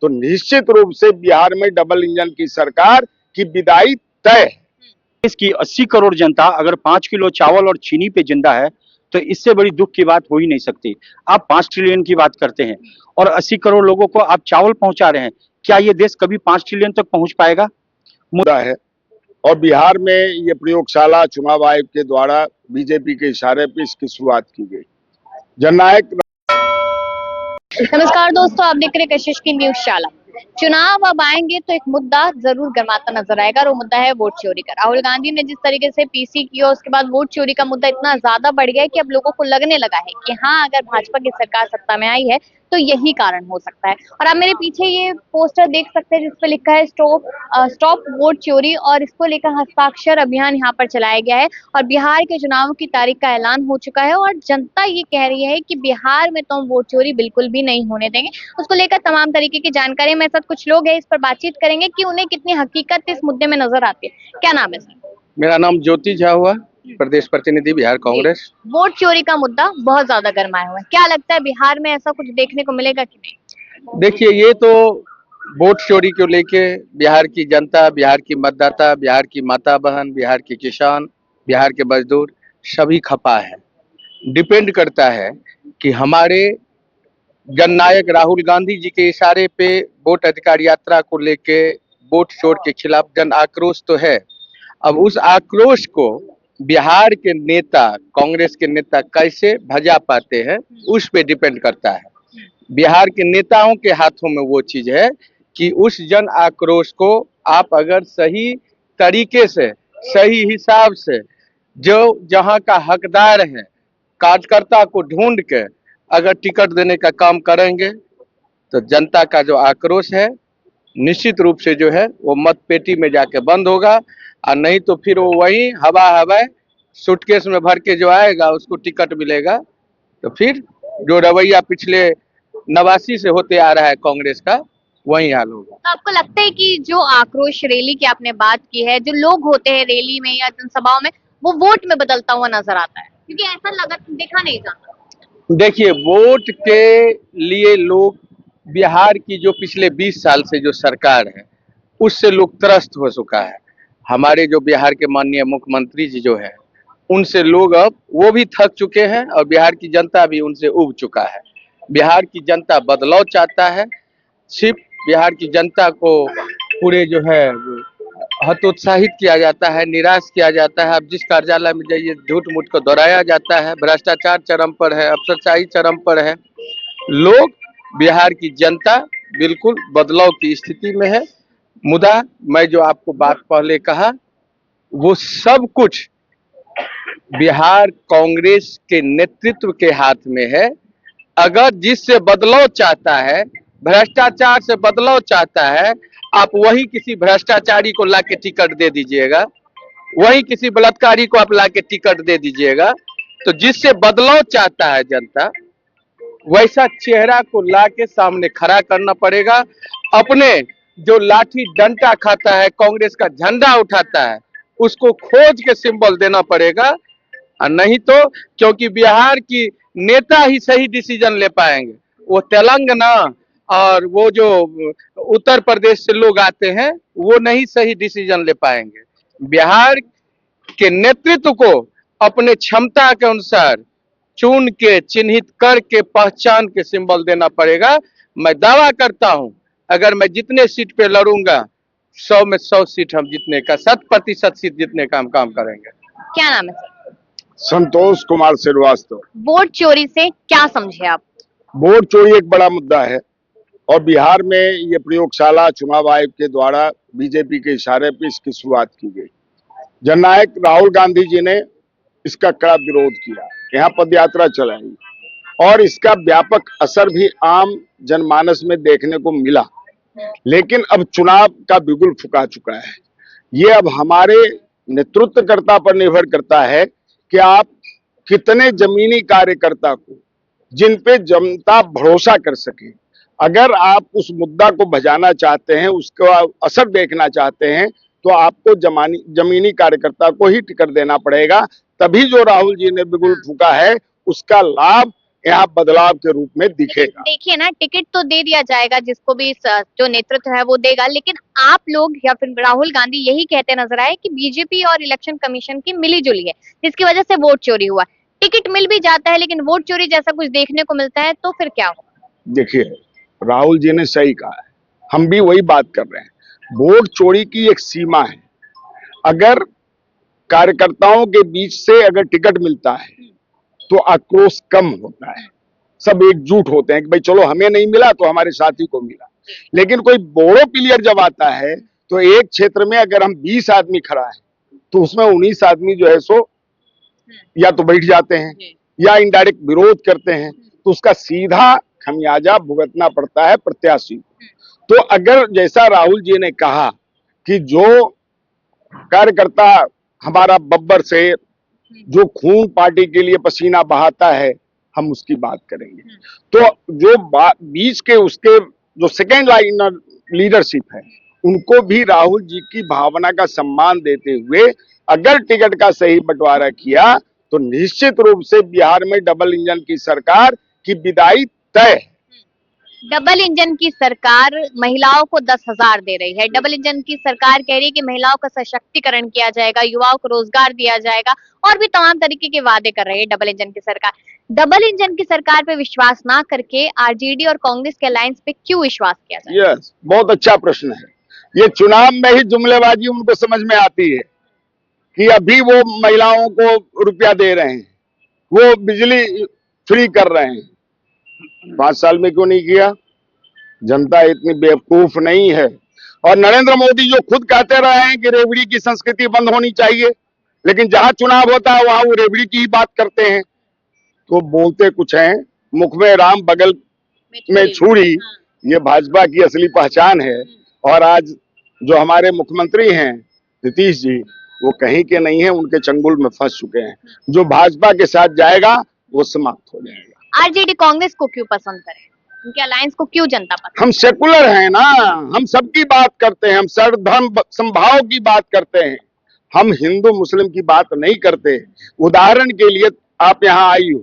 तो निश्चित रूप से बिहार में डबल इंजन की सरकार की विदाई तय है। देश की 80 करोड़ जनता अगर 5 किलो चावल और चीनी पे जिंदा है तो इससे बड़ी दुख की बात हो ही नहीं सकती। आप 5 ट्रिलियन की बात करते हैं और 80 करोड़ लोगों को आप चावल पहुंचा रहे हैं। क्या ये देश कभी 5 ट्रिलियन तक पहुंच पाएगा? मुद्दा है। और बिहार में ये प्रयोगशाला चुनाव आयोग के द्वारा बीजेपी के इशारे पर इसकी शुरुआत की गई। जननायक नमस्कार दोस्तों, आप देख रहे हैं कशिश की न्यूज शाला। चुनाव अब आएंगे तो एक मुद्दा जरूर गर्माता नजर आएगा और वो मुद्दा है वोट चोरी का। राहुल गांधी ने जिस तरीके से पीसी किया, उसके बाद वोट चोरी का मुद्दा इतना ज्यादा बढ़ गया है कि अब लोगों को लगने लगा है कि हाँ, अगर भाजपा की सरकार सत्ता में आई है तो यही कारण हो सकता है। और आप मेरे पीछे ये पोस्टर देख सकते हैं जिसपे लिखा है स्टॉप वोट चोरी, और इसको लेकर हस्ताक्षर अभियान यहाँ पर चलाया गया है। और बिहार के चुनाव की तारीख का ऐलान हो चुका है और जनता ये कह रही है कि बिहार में तो हम वोट चोरी बिल्कुल भी नहीं होने देंगे। उसको लेकर तमाम तरीके की जानकारी, मेरे साथ कुछ लोग हैं, इस पर बातचीत करेंगे कि उन्हें कितनी हकीकत इस मुद्दे में नजर आती है। क्या नाम है सर? मेरा नाम ज्योति झा हुआ, प्रदेश प्रतिनिधि बिहार कांग्रेस। वोट चोरी का मुद्दा बहुत ज्यादा गर्माया हुआ है, क्या लगता है बिहार में ऐसा कुछ देखने को मिलेगा कि नहीं? देखिए, ये तो वोट चोरी को लेके बिहार की जनता, बिहार की मतदाता, बिहार की माता बहन, बिहार के किसान, बिहार के मजदूर सभी खपा है। डिपेंड करता है कि हमारे जननायक राहुल गांधी जी के इशारे पे वोट अधिकार यात्रा को लेके वोट चोर के खिलाफ जन आक्रोश तो है। अब उस आक्रोश को बिहार के नेता, कांग्रेस के नेता कैसे भजा पाते हैं, उस पे डिपेंड करता है। बिहार के नेताओं के हाथों में वो चीज है कि उस जन आक्रोश को आप अगर सही तरीके से, सही हिसाब से, जो जहां का हकदार है, कार्यकर्ता को ढूंढ के अगर टिकट देने का काम करेंगे तो जनता का जो आक्रोश है निश्चित रूप से जो है वो मत पेटी में जाके बंद होगा। और नहीं तो फिर वो वही हवा सूटकेस में भर के जो आएगा उसको टिकट मिलेगा। तो फिर जो रवैया पिछले 89 से होते आ रहा है कांग्रेस का, वही हाल होगा। तो आपको लगता है कि जो आक्रोश रैली की आपने बात की है, जो लोग होते हैं रैली में या जनसभाओं में, वो वोट में बदलता हुआ नजर आता है? क्योंकि ऐसा लगा देखा नहीं जाता। देखिए, वोट के लिए लोग, बिहार की जो पिछले 20 साल से जो सरकार है उससे लोग त्रस्त हो चुका है। हमारे जो बिहार के माननीय मुख्यमंत्री जी जो है, उनसे लोग अब वो भी थक चुके हैं और बिहार की जनता भी उनसे उब चुका है। बिहार की जनता बदलाव चाहता है। सिर्फ बिहार की जनता को पूरे जो है हतोत्साहित किया जाता है, निराश किया जाता है। अब जिस कार्यालय में जाइए झूठ मूठ को दोहराया जाता है, भ्रष्टाचार चरम पर है, अफसरशाही चरम पर है। लोग, बिहार की जनता बिल्कुल बदलाव की स्थिति में है। मुदा मैं जो आपको बात पहले कहा, वो सब कुछ बिहार कांग्रेस के नेतृत्व के हाथ में है। अगर जिससे बदलाव चाहता है, भ्रष्टाचार से बदलाव चाहता है, आप वही किसी भ्रष्टाचारी को लाके टिकट दे दीजिएगा, वही किसी बलात्कारी को आप लाके टिकट दे दीजिएगा। तो जिससे बदलाव चाहता है जनता, वैसा चेहरा को लाके सामने खड़ा करना पड़ेगा। अपने जो लाठी डंडा खाता है, कांग्रेस का झंडा उठाता है, उसको खोज के सिंबल देना पड़ेगा। और नहीं तो, क्योंकि बिहार की नेता ही सही डिसीजन ले पाएंगे। वो तेलंगाना और वो जो उत्तर प्रदेश से लोग आते हैं, वो नहीं सही डिसीजन ले पाएंगे। बिहार के नेतृत्व को अपने क्षमता के अनुसार चुन के, चिन्हित करके, पहचान के सिंबल देना पड़ेगा। मैं दावा करता हूं, अगर मैं जितने सीट पे लड़ूंगा, 100 में 100 सीट हम जीतने का, 100% सीट जीतने का हम काम करेंगे। क्या नाम है सर? संतोष कुमार श्रीवास्तव। वोट चोरी से क्या समझे आप? वोट चोरी एक बड़ा मुद्दा है और बिहार में ये प्रयोगशाला चुनाव आयोग के द्वारा बीजेपी के इशारे पर इसकी शुरुआत की गई। जननायक राहुल गांधी जी ने इसका कड़ा विरोध किया, यहाँ पदयात्रा चलाई और इसका व्यापक असर भी आम जनमानस में देखने को मिला। लेकिन अब चुनाव का बिगुल फुका चुका है। ये अब हमारे नेतृत्वकर्ता पर निर्भर करता है कि आप कितने जमीनी कार्यकर्ता को, जिन पे जनता भरोसा कर सके, अगर आप उस मुद्दा को भजाना चाहते हैं, उसका असर देखना चाहते हैं, तो आपको जमीनी कार्यकर्ता को ही टिकट देना पड़ेगा। तभी जो राहुल जी ने बिगुल फूका है, उसका लाभ यहाँ बदलाव के रूप में दिखेगा। देखिए ना, टिकट तो दे दिया जाएगा जिसको भी जो नेतृत्व है वो देगा, लेकिन आप लोग या फिर राहुल गांधी यही कहते नजर आए कि बीजेपी और इलेक्शन कमीशन की मिली जुली है, जिसकी वजह से वोट चोरी हुआ। टिकट मिल भी जाता है लेकिन वोट चोरी जैसा कुछ देखने को मिलता है, तो फिर क्या होगा? देखिए, राहुल जी ने सही कहा है, हम भी वही बात कर रहे हैं। वोट चोरी की एक सीमा है। अगर कार्यकर्ताओं के बीच से अगर टिकट मिलता है तो आक्रोश कम होता है, सब एकजुट होते हैं कि भाई चलो हमें नहीं मिला तो हमारे साथी को मिला। लेकिन कोई बोड़ो प्लेयर जब आता है तो एक क्षेत्र में अगर हम 20 आदमी खड़ा है तो उसमें 19 आदमी जो है सो या तो बैठ जाते हैं या इनडायरेक्ट विरोध करते हैं, तो उसका सीधा खमियाजा भुगतना पड़ता है प्रत्याशी। तो अगर जैसा राहुल जी ने कहा कि जो कार्यकर्ता हमारा बब्बर से जो खून पार्टी के लिए पसीना बहाता है, हम उसकी बात करेंगे। तो जो बीच के उसके जो सेकेंड लाइन लीडरशिप है, उनको भी राहुल जी की भावना का सम्मान देते हुए अगर टिकट का सही बंटवारा किया तो निश्चित रूप से बिहार में डबल इंजन की सरकार की विदाई तय है। डबल इंजन की सरकार महिलाओं को 10,000 दे रही है। डबल इंजन की सरकार कह रही है कि महिलाओं का सशक्तिकरण किया जाएगा, युवाओं को रोजगार दिया जाएगा और भी तमाम तरीके के वादे कर रही है डबल इंजन की सरकार। डबल इंजन की सरकार पे विश्वास ना करके आरजेडी और कांग्रेस के अलायंस पे क्यों विश्वास किया जाए? यस, बहुत अच्छा प्रश्न है। ये चुनाव में ही जुमलेबाजी उनको समझ में आती है कि अभी वो महिलाओं को रुपया दे रहे हैं, वो बिजली फ्री कर रहे हैं, 5 साल में क्यों नहीं किया? जनता इतनी बेवकूफ नहीं है। और नरेंद्र मोदी जो खुद कहते रहे हैं कि रेवड़ी की संस्कृति बंद होनी चाहिए, लेकिन जहां चुनाव होता है वहां वो रेवड़ी की ही बात करते हैं। तो बोलते कुछ हैं, मुख में राम बगल में छुरी, ये भाजपा की असली पहचान है। और आज जो हमारे मुख्यमंत्री हैं नीतीश जी, वो कहीं के नहीं है, उनके चंगुल में फंस चुके हैं। जो भाजपा के साथ जाएगा वो समाप्त हो जाएगा। आरजेडी कांग्रेस को क्यों पसंद करे? उनके अलायंस को क्यों जनता पसंद? हम सेकुलर हैं ना, हम सबकी बात करते हैं, हम सर्वधर्म समभाव की बात करते हैं, हम हिंदू मुस्लिम की बात नहीं करते। उदाहरण के लिए आप यहाँ आई हो,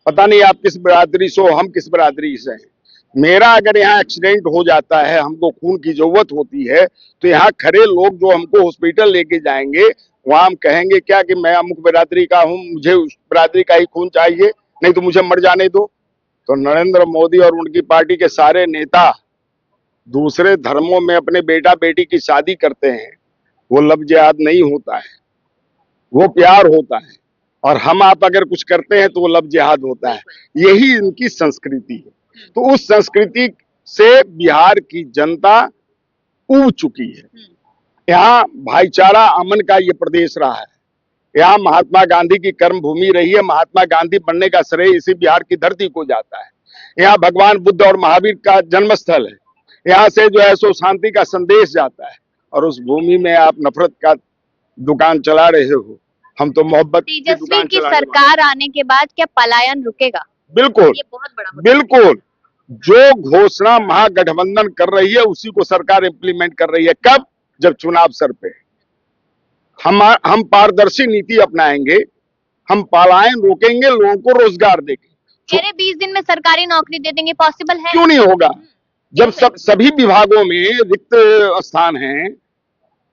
पता नहीं आप किस बिरादरी से हो, हम किस बिरादरी से हैं। मेरा अगर यहाँ एक्सीडेंट हो जाता है, हमको खून की जरूरत होती है, तो यहाँ खड़े लोग जो हमको हॉस्पिटल लेके जाएंगे, वहां हम कहेंगे क्या कि मैं अमुक बिरादरी का हूँ, मुझे उस बिरादरी का ही खून चाहिए, नहीं तो मुझे मर जाने दो। तो नरेंद्र मोदी और उनकी पार्टी के सारे नेता दूसरे धर्मों में अपने बेटा बेटी की शादी करते हैं, वो लव जिहाद नहीं होता है, वो प्यार होता है। और हम आप अगर कुछ करते हैं तो वो लव जिहाद होता है। यही इनकी संस्कृति है। तो उस संस्कृति से बिहार की जनता ऊब चुकी है। यहाँ भाईचारा अमन का ये प्रदेश रहा है, यहाँ महात्मा गांधी की कर्म भूमि रही है। महात्मा गांधी बनने का श्रेय इसी बिहार की धरती को जाता है। यहाँ भगवान बुद्ध और महावीर का जन्मस्थल है, यहाँ से जो है सो शांति का संदेश जाता है। और उस भूमि में आप नफरत का दुकान चला रहे हो, हम तो मोहब्बत की तेजस्वी दुकान की चलाने वाले। सरकार आने के बाद क्या पलायन रुकेगा? बिल्कुल, ये बहुत बड़ा मुद्दा है। बिल्कुल। जो घोषणा महागठबंधन कर रही है उसी को सरकार इम्प्लीमेंट कर रही है। कब? जब चुनाव सर पे। हम पारदर्शी नीति अपनाएंगे, हम पलायन रोकेंगे, लोगों को रोजगार देंगे। कह रहे 20 दिन में सरकारी नौकरी दे देंगे, पॉसिबल है? क्यों नहीं होगा? जब सभी विभागों में रिक्त स्थान हैं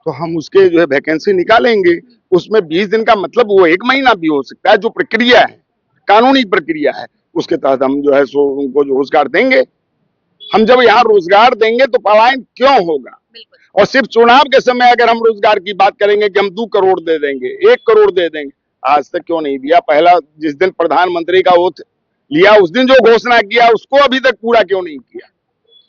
तो हम उसके जो है वैकेंसी निकालेंगे। उसमें 20 दिन का मतलब वो 1 महीना भी हो सकता है। जो प्रक्रिया है, कानूनी प्रक्रिया है, उसके तहत हम जो है सो उनको जो रोजगार देंगे। हम जब यहाँ रोजगार देंगे तो पलायन क्यों होगा? और सिर्फ चुनाव के समय अगर हम रोजगार की बात करेंगे कि हम 2 करोड़ दे देंगे, 1 करोड़ दे देंगे, आज तक क्यों नहीं दिया? पहला जिस दिन प्रधानमंत्री का ओथ लिया उस दिन जो घोषणा किया उसको अभी तक पूरा क्यों नहीं किया?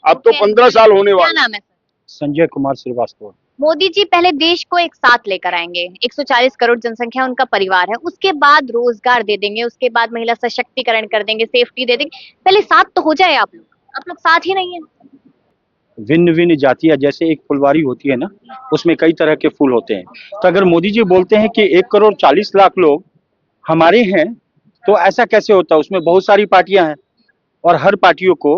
अब तो 15 साल होने क्या वाले। नाम है सर? संजय कुमार श्रीवास्तव। मोदी जी पहले देश को एक साथ लेकर आएंगे, 140 करोड़ जनसंख्या उनका परिवार है, उसके बाद रोजगार दे देंगे, उसके बाद महिला सशक्तिकरण कर देंगे, सेफ्टी दे देंगे। पहले साथ तो हो जाए आप लोग साथ ही नहीं है। भिन्न भिन्न जातियां, जैसे एक फुलवारी होती है ना, उसमें कई तरह के फूल होते हैं। तो अगर मोदी जी बोलते हैं कि 1 करोड़ 40 लाख लोग हमारे हैं, तो ऐसा कैसे होता है? उसमें बहुत सारी पार्टियां हैं और हर पार्टियों को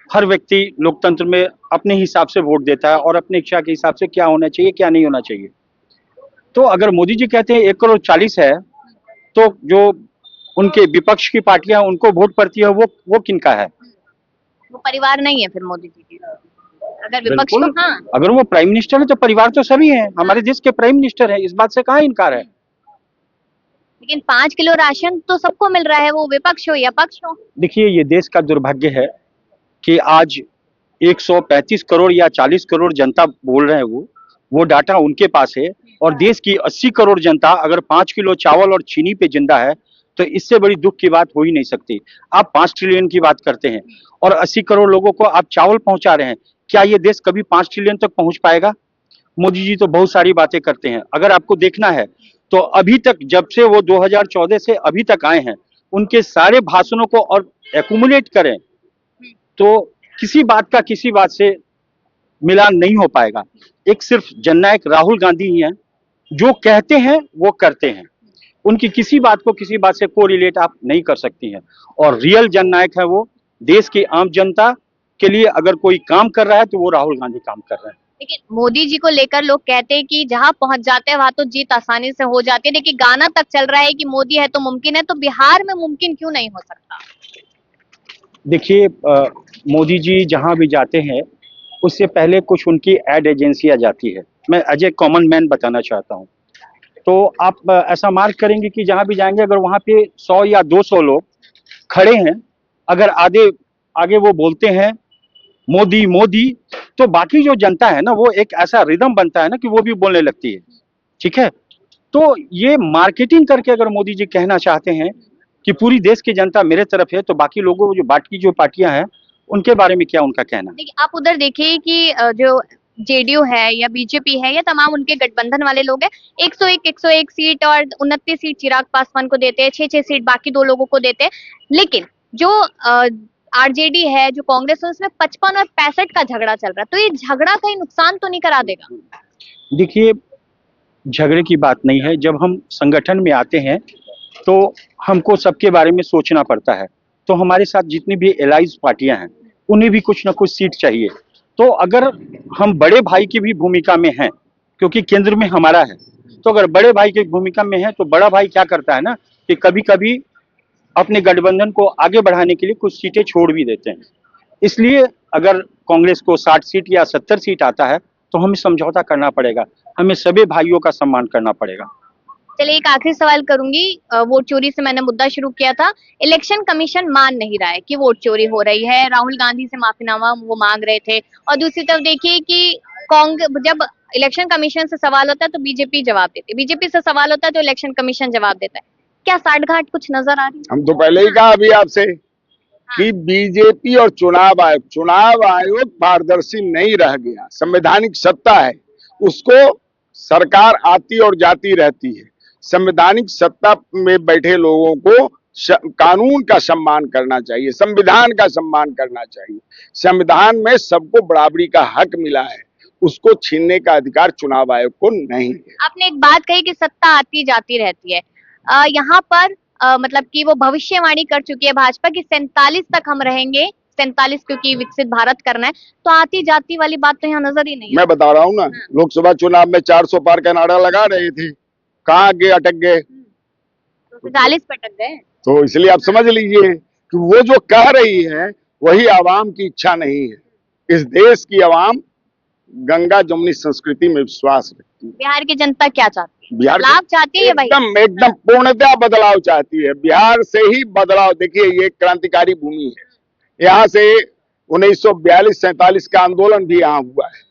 हर व्यक्ति लोकतंत्र में अपने हिसाब से वोट देता है और अपनी इच्छा के हिसाब से क्या होना चाहिए क्या नहीं होना चाहिए। तो अगर मोदी जी कहते हैं 1 करोड़ 40 है, तो जो उनके विपक्ष की पार्टियां उनको वोट पड़ती है, वो किनका है? वो परिवार नहीं है फिर मोदी जी की, अगर विपक्ष बिल्कुल। को। हाँ, अगर वो प्राइम मिनिस्टर है तो परिवार तो सभी हैं, हमारे देश के प्राइम मिनिस्टर है, इस बात से कहाँ इनकार है? लेकिन 5 किलो राशन तो सबको मिल रहा है, वो विपक्ष हो या पक्ष हो। देखिए, ये देश का दुर्भाग्य है कि आज 135 करोड़ या 40 करोड़ जनता बोल रहे हैं, वो डाटा उनके पास है, और देश की 80 करोड़ जनता अगर 5 किलो चावल और चीनी पे जिंदा है तो इससे बड़ी दुख की बात हो ही नहीं सकती। आप 5 ट्रिलियन की बात करते हैं और 80 करोड़ लोगों को आप चावल पहुंचा रहे हैं, क्या ये देश कभी 5 ट्रिलियन तक पहुंच पाएगा? मोदी जी तो बहुत सारी बातें करते हैं, अगर आपको देखना है तो अभी तक, जब से वो 2014 से अभी तक आए हैं, उनके सारे भाषणों को और एक्यूमुलेट करें तो किसी बात से मिलान नहीं हो पाएगा। एक सिर्फ जननायक राहुल गांधी ही हैं, जो कहते हैं वो करते हैं, उनकी किसी बात को किसी बात से कोरिलेट आप नहीं कर सकती हैं। और रियल जननायक है वो, देश की आम जनता के लिए अगर कोई काम कर रहा है तो वो राहुल गांधी काम कर रहे हैं। लेकिन मोदी जी को लेकर लोग कहते हैं कि जहां पहुंच जाते हैं वहां तो जीत आसानी से हो जाती है। देखिए, गाना तक चल रहा है कि मोदी है तो मुमकिन है, तो बिहार में मुमकिन क्यों नहीं हो सकता? देखिए, मोदी जी जहां भी जाते हैं उससे पहले कुछ उनकी एड एजेंसियां जाती है। मैं एज ए कॉमन मैन बताना चाहता हूं, तो आप ऐसा मार्क करेंगे कि जहां भी जाएंगे अगर वहां पे 100 या 200 लोग खड़े हैं, अगर आगे वो बोलते हैं मोदी मोदी, तो बाकी जो जनता है ना, वो एक ऐसा रिदम बनता है ना कि वो भी बोलने लगती है। ठीक है, तो ये मार्केटिंग करके अगर मोदी जी कहना चाहते हैं कि पूरी देश की जनता मेरे तरफ है, तो बाकी लोगों जो बाकी जो पार्टियां हैं उनके बारे में क्या उनका कहना? देखिए, आप उधर देखिए कि जो जेडीयू है या बीजेपी है या तमाम उनके गठबंधन वाले लोग हैं, 101 सीट और 29 सीट चिराग पासवान को देते हैं, 6 सीट बाकी दो लोगों को देते हैं। लेकिन जो आरजेडी है, जो कांग्रेस है, उसमें 55 और 65 का झगड़ा चल रहा है, तो ये झगड़ा कहीं नुकसान तो नहीं करा देगा? देखिए, झगड़े की बात नहीं है, जब हम संगठन में आते हैं तो हमको सबके बारे में सोचना पड़ता है। तो हमारे साथ जितनी भी एलाइज पार्टियां हैं उन्हें भी कुछ ना कुछ सीट चाहिए। तो अगर हम बड़े भाई की भी भूमिका में हैं, क्योंकि केंद्र में हमारा है, तो अगर बड़े भाई की भूमिका में है तो बड़ा भाई क्या करता है ना कि कभी कभी अपने गठबंधन को आगे बढ़ाने के लिए कुछ सीटें छोड़ भी देते हैं। इसलिए अगर कांग्रेस को 60 सीट या 70 सीट आता है तो हमें समझौता करना पड़ेगा, हमें सभी भाइयों का सम्मान करना पड़ेगा। चलिए, एक आखिरी सवाल करूंगी। वोट चोरी से मैंने मुद्दा शुरू किया था। इलेक्शन कमीशन मान नहीं रहा है कि वोट चोरी हो रही है, राहुल गांधी से माफीनामा वो मांग रहे थे, और दूसरी तरफ देखिए कि कांग्रेस, जब इलेक्शन कमीशन से सवाल होता है तो बीजेपी जवाब देती है, बीजेपी से सवाल होता है तो इलेक्शन कमीशन जवाब देता है। क्या साठगांठ कुछ नजर आ रही है? हम तो पहले ही कहा अभी आपसे कि बीजेपी और चुनाव आयोग पारदर्शी नहीं रह गया। संवैधानिक सत्ता है, उसको सरकार आती और जाती रहती है। संवैधानिक सत्ता में बैठे लोगों को कानून का सम्मान करना चाहिए, संविधान का सम्मान करना चाहिए। संविधान में सबको बराबरी का हक मिला है, उसको छीनने का अधिकार चुनाव आयोग को नहीं है। आपने एक बात कही कि सत्ता आती जाती रहती है। यहाँ पर मतलब कि वो भविष्यवाणी कर चुकी है भाजपा की 47 तक हम रहेंगे, 47 क्योंकि विकसित भारत करना है, तो आती जाती वाली बात तो यहाँ नजर ही नहीं है। मैं बता रहा हूँ ना, लोकसभा चुनाव में 400 पार का नारा लगा रहे थे, कहाँ आगे अटक गए, 40 पे अटक गए। तो इसलिए आप समझ लीजिए कि वो जो कह रही है वही आवाम की इच्छा नहीं है। इस देश की आवाम गंगा जमुनी संस्कृति में विश्वास रखती है। बिहार की जनता क्या चाहती है? बिहार बदलाव चाहती है भाई? एकदम पूर्णतः बदलाव चाहती है। बिहार से ही बदलाव, देखिए ये क्रांतिकारी भूमि है, यहाँ से 1942-47 का आंदोलन भी यहाँ हुआ है,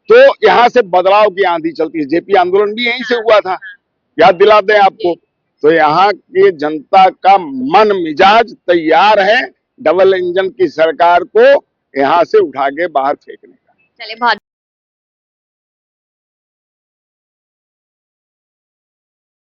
तो यहाँ से बदलाव की आंधी चलती है। जेपी आंदोलन भी यहीं से हुआ था, याद दिला दें आपको। तो यहाँ की जनता का मन मिजाज तैयार है डबल इंजन की सरकार को यहाँ से उठा के बाहर फेंकने का। चले, बहुत